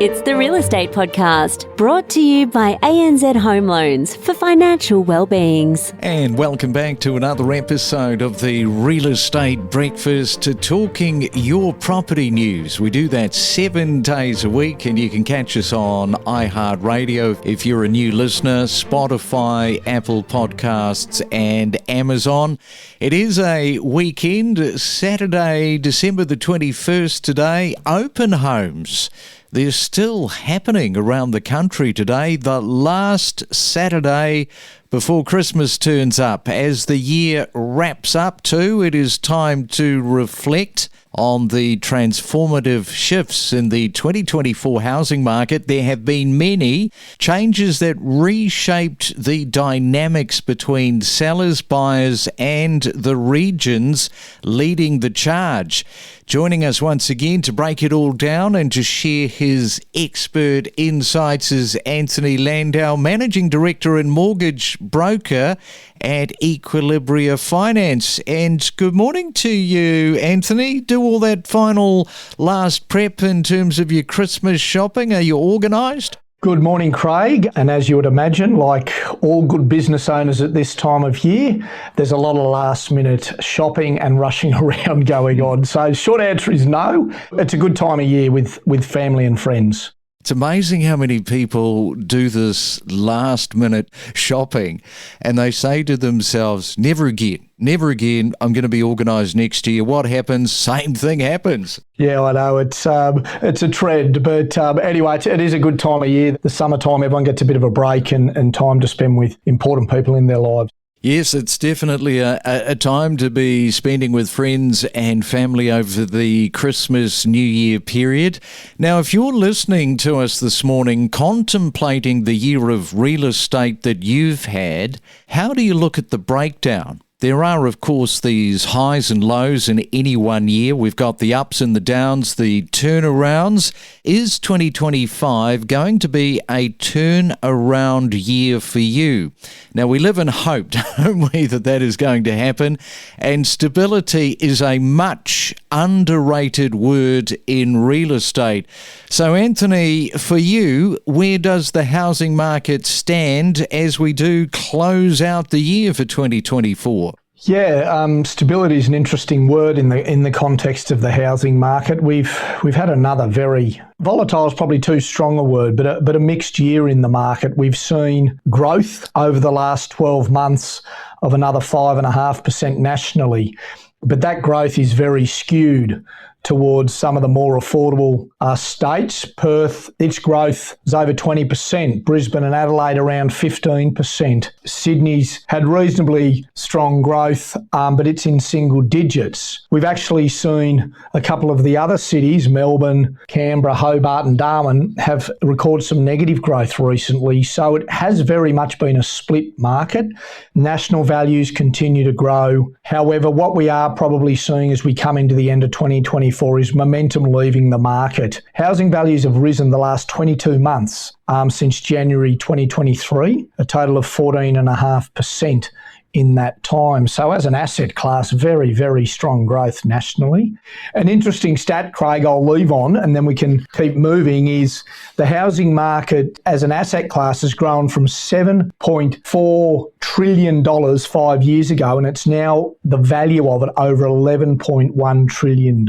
It's the Real Estate Podcast, brought to you by ANZ Home Loans for financial well-beings. And welcome back to another episode of the Real Estate Breakfast, talking your property news. We do that 7 days a week, and you can catch us on iHeartRadio if you're a new listener, Spotify, Apple Podcasts and Amazon. It is a weekend, Saturday, December the 21st today, open homes. They're still happening around the country today, the last Saturday before Christmas turns up. As the year wraps up too, it is time to reflect on the transformative shifts in the 2024 housing market. There have been many changes that reshaped the dynamics between sellers, buyers and the regions leading the charge. Joining us once again to break it all down and to share his expert insights is Anthony Landahl, Managing Director and Mortgage Broker at Equilibria Finance. And good morning to you, Anthony. Do all that final last prep in terms of your Christmas shopping. Are you organised? Good morning, Craig. And as you would imagine, like all good business owners at this time of year, there's a lot of last minute shopping and rushing around going on. So short answer is no. It's a good time of year with family and friends. It's amazing how many people do this last minute shopping and they say to themselves, never again, I'm going to be organised next year. What happens? Same thing happens. Yeah, I know. It's a trend. But anyway, it is a good time of year. The summertime, everyone gets a bit of a break and time to spend with important people in their lives. Yes, it's definitely a time to be spending with friends and family over the Christmas, New Year period. Now, if you're listening to us this morning, contemplating the year of real estate that you've had, how do you look at the breakdown? There are, of course, these highs and lows in any one year. We've got the ups and the downs, the turnarounds. Is 2025 going to be a turnaround year for you? Now, we live in hope, don't we, that is going to happen? And stability is a much underrated word in real estate. So, Anthony, for you, where does the housing market stand as we do close out the year for 2024? Yeah, stability is an interesting word in the context of the housing market. We've had another very volatile is probably too strong a word, but a mixed year in the market. We've seen growth over the last 12 months of another 5.5% nationally, but that growth is very skewed towards some of the more affordable states. Perth, its growth is over 20%. Brisbane and Adelaide around 15%. Sydney's had reasonably strong growth, but it's in single digits. We've actually seen a couple of the other cities, Melbourne, Canberra, Hobart and Darwin, have recorded some negative growth recently. So it has very much been a split market. National values continue to grow. However, what we are probably seeing as we come into the end of 2024 is momentum leaving the market. Housing values have risen the last 22 months since January 2023, a total of 14.5% in that time. So as an asset class, very, very strong growth nationally. An interesting stat, Craig, I'll leave on and then we can keep moving, is the housing market as an asset class has grown from $7.4 trillion 5 years ago, and it's now the value of it over $11.1 trillion,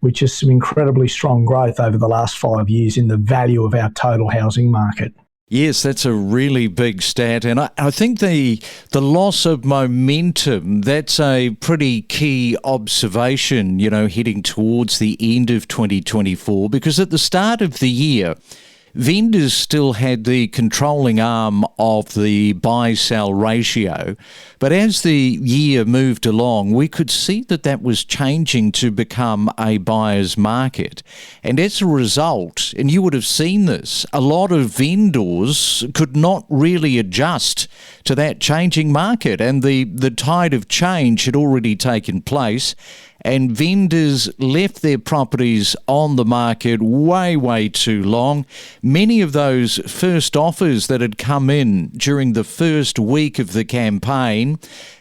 which is some incredibly strong growth over the last 5 years in the value of our total housing market. Yes, that's a really big stat. And I think the loss of momentum, that's a pretty key observation, heading towards the end of 2024, because at the start of the year, vendors still had the controlling arm of the buy-sell ratio. But as the year moved along, we could see that was changing to become a buyer's market. And as a result, and you would have seen this, a lot of vendors could not really adjust to that changing market. And the tide of change had already taken place. And vendors left their properties on the market way too long. Many of those first offers that had come in during the first week of the campaign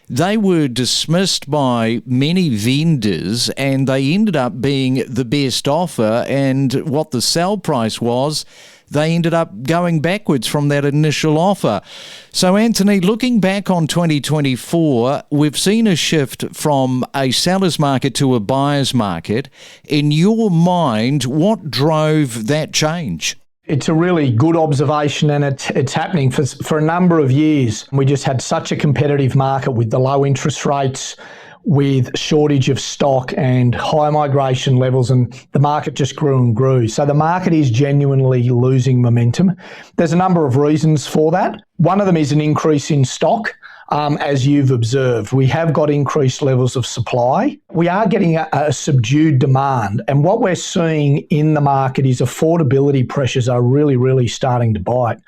they were dismissed by many vendors and they ended up being the best offer, and what the sell price was, they ended up going backwards from that initial offer. So, Anthony, looking back on 2024, we've seen a shift from a seller's market to a buyer's market. In your mind, what drove that change? It's a really good observation, and it's happening for a number of years. We just had such a competitive market with the low interest rates, with shortage of stock and high migration levels, and the market just grew and grew. So the market is genuinely losing momentum. There's a number of reasons for that. One of them is an increase in stock. As you've observed, we have got increased levels of supply. We are getting a subdued demand. And what we're seeing in the market is affordability pressures are really, really starting to bite.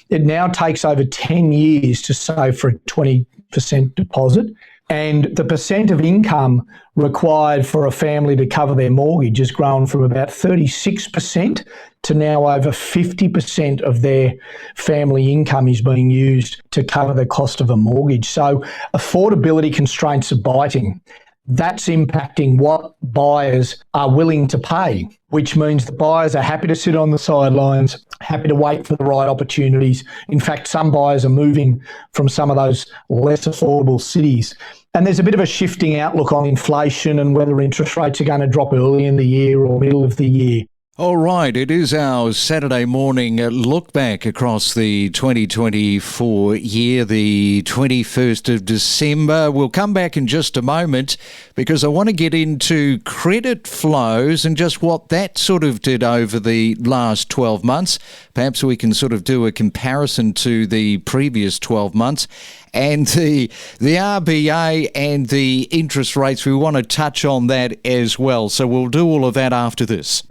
It now takes over 10 years to save for a 20% deposit. And the percent of income required for a family to cover their mortgage has grown from about 36% to now over 50% of their family income is being used to cover the cost of a mortgage. So affordability constraints are biting. That's impacting what buyers are willing to pay, which means the buyers are happy to sit on the sidelines, happy to wait for the right opportunities. In fact, some buyers are moving from some of those less affordable cities. And there's a bit of a shifting outlook on inflation and whether interest rates are going to drop early in the year or middle of the year. All right, it is our Saturday morning look back across the 2024 year, the 21st of December. We'll come back in just a moment because I want to get into credit flows and just what that sort of did over the last 12 months. Perhaps we can sort of do a comparison to the previous 12 months. And the RBA and the interest rates, we want to touch on that as well. So we'll do all of that after this.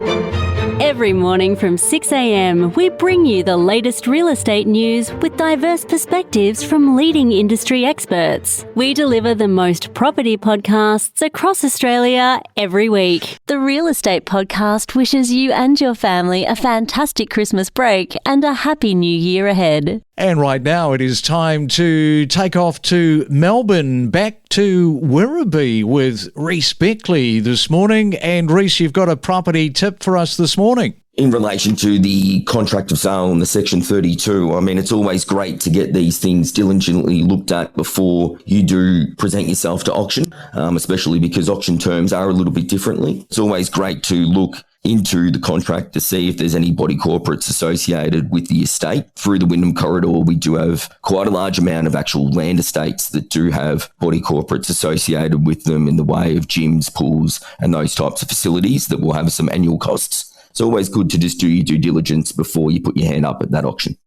Every morning from 6 a.m, we bring you the latest real estate news with diverse perspectives from leading industry experts. We deliver the most property podcasts across Australia every week. The Real Estate Podcast wishes you and your family a fantastic Christmas break and a happy new year ahead. And right now it is time to take off to Melbourne, back to Werribee with Reece Beckley this morning. And Reece, you've got a property tip for us this morning. In relation to the contract of sale and the Section 32, I mean, it's always great to get these things diligently looked at before you do present yourself to auction, especially because auction terms are a little bit differently. It's always great to look into the contract to see if there's any body corporates associated with the estate. Through the Wyndham Corridor, we do have quite a large amount of actual land estates that do have body corporates associated with them in the way of gyms, pools, and those types of facilities that will have some annual costs. It's always good to just do your due diligence before you put your hand up at that auction.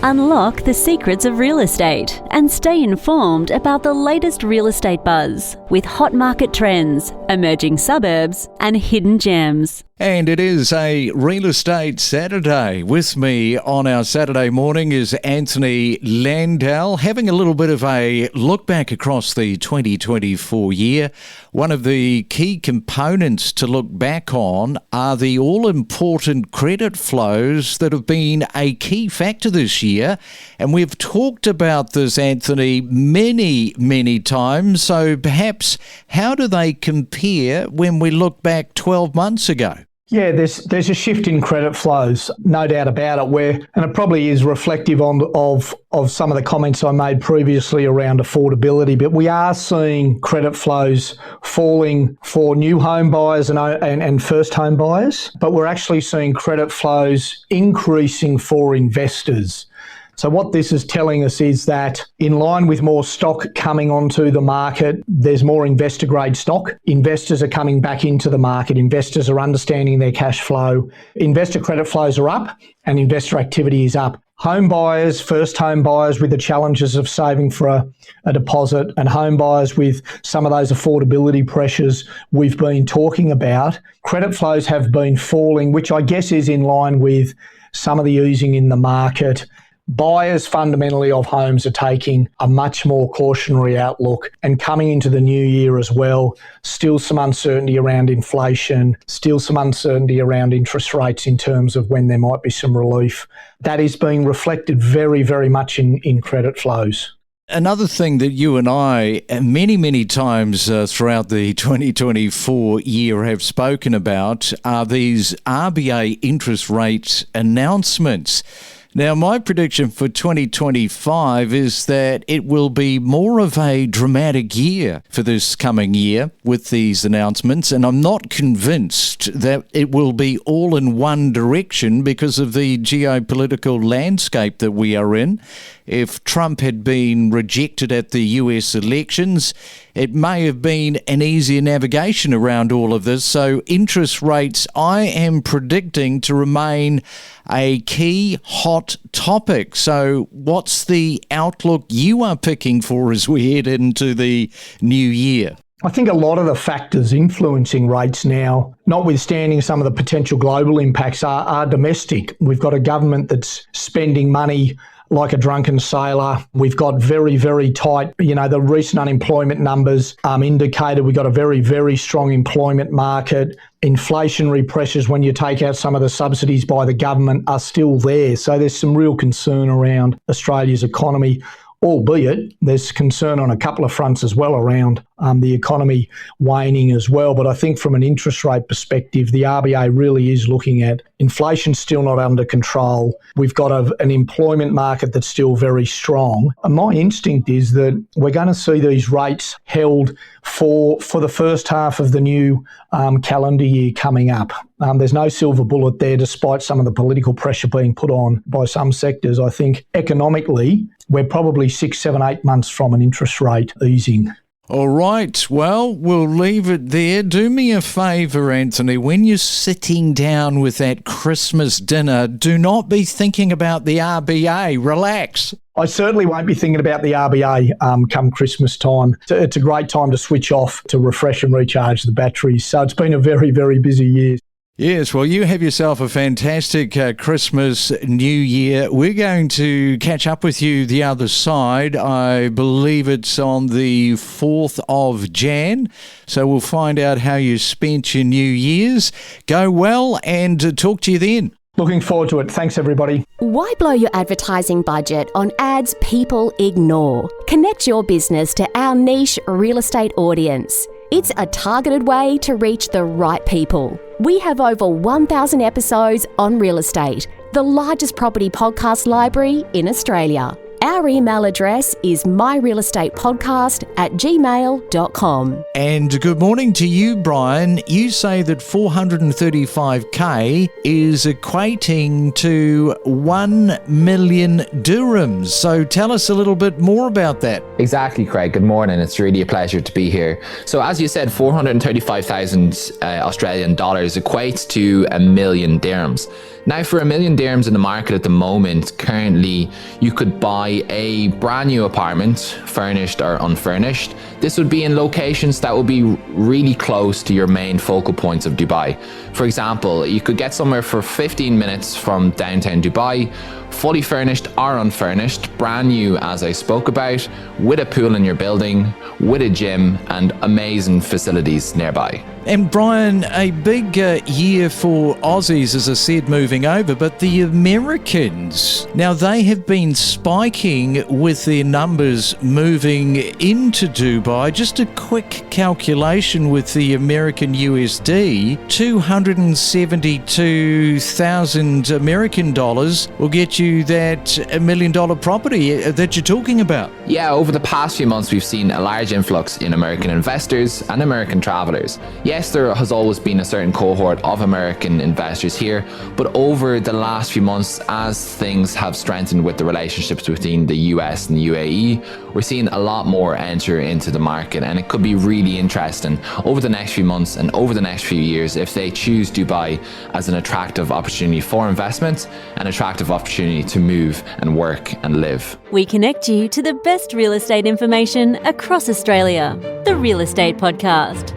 Unlock the secrets of real estate and stay informed about the latest real estate buzz with hot market trends, emerging suburbs, and hidden gems. And it is a Real Estate Saturday. With me on our Saturday morning is Anthony Landahl, having a little bit of a look back across the 2024 year. One of the key components to look back on are the all-important credit flows that have been a key factor this year. And we've talked about this, Anthony, many, many times. So perhaps how do they compare when we look back 12 months ago? Yeah, there's a shift in credit flows, no doubt about it, and it probably is reflective of some of the comments I made previously around affordability, but we are seeing credit flows falling for new home buyers and first home buyers, but we're actually seeing credit flows increasing for investors. So what this is telling us is that in line with more stock coming onto the market, there's more investor grade stock. Investors are coming back into the market. Investors are understanding their cash flow. Investor credit flows are up and investor activity is up. Home buyers, first home buyers with the challenges of saving for a deposit, and home buyers with some of those affordability pressures we've been talking about, credit flows have been falling, which I guess is in line with some of the easing in the market. Buyers fundamentally of homes are taking a much more cautionary outlook, and coming into the new year as well, still some uncertainty around inflation, still some uncertainty around interest rates in terms of when there might be some relief. That is being reflected very, very much in credit flows. Another thing that you and I many, many times throughout the 2024 year have spoken about are these RBA interest rate announcements. Now, my prediction for 2025 is that it will be more of a dramatic year for this coming year with these announcements, and I'm not convinced that it will be all in one direction because of the geopolitical landscape that we are in. If Trump had been rejected at the US elections, it may have been an easier navigation around all of this. So interest rates, I am predicting to remain a key hot topic. So what's the outlook you are picking for as we head into the new year? I think a lot of the factors influencing rates now, notwithstanding some of the potential global impacts, are domestic. We've got a government that's spending money like a drunken sailor. We've got very, very tight, the recent unemployment numbers indicated we've got a very, very strong employment market. Inflationary pressures, when you take out some of the subsidies by the government, are still there. So there's some real concern around Australia's economy, albeit there's concern on a couple of fronts as well around the economy waning as well. But I think from an interest rate perspective, the RBA really is looking at inflation still not under control. We've got an employment market that's still very strong. And my instinct is that we're going to see these rates held for the first half of the new calendar year coming up. There's no silver bullet there, despite some of the political pressure being put on by some sectors. I think economically, we're probably 6, 7, 8 months from an interest rate easing. All right, well, we'll leave it there. Do me a favour, Anthony, when you're sitting down with that Christmas dinner, do not be thinking about the RBA. Relax. I certainly won't be thinking about the RBA come Christmas time. It's a great time to switch off, to refresh and recharge the batteries. So it's been a very, very busy year. Yes, well, you have yourself a fantastic Christmas, New Year. We're going to catch up with you the other side. I believe it's on the 4th of Jan. So we'll find out how you spent your New Year's. Go well and talk to you then. Looking forward to it. Thanks, everybody. Why blow your advertising budget on ads people ignore? Connect your business to our niche real estate audience. It's a targeted way to reach the right people. We have over 1,000 episodes on real estate, the largest property podcast library in Australia. Our email address is myrealestatepodcast@gmail.com. And good morning to you, Brian. You say that 435k is equating to 1 million dirhams. So tell us a little bit more about that. Exactly, Craig. Good morning. It's really a pleasure to be here. So as you said, 435,000 Australian dollars equates to 1 million dirhams. Now, for 1 million dirhams in the market at the moment, currently, you could buy a brand new apartment, furnished or unfurnished. This would be in locations that would be really close to your main focal points of Dubai. For example, you could get somewhere for 15 minutes from downtown Dubai, fully furnished or unfurnished, brand new as I spoke about, with a pool in your building, with a gym and amazing facilities nearby. And Brian, a big year for Aussies, as I said, moving over, but the Americans, now they have been spiking with their numbers moving into Dubai. Just a quick calculation with the American USD, 272,000 American dollars will get you that $1 million property that you're talking about. Yeah, over the past few months, we've seen a large influx in American investors and American travelers. Yes, there has always been a certain cohort of American investors here, but over the last few months, as things have strengthened with the relationships between the US and the UAE, we're seeing a lot more enter into the market, and it could be really interesting over the next few months and over the next few years if they choose Dubai as an attractive opportunity for investment, an attractive opportunity to move and work and live. We connect you to the best real estate information across Australia. The Real Estate Podcast.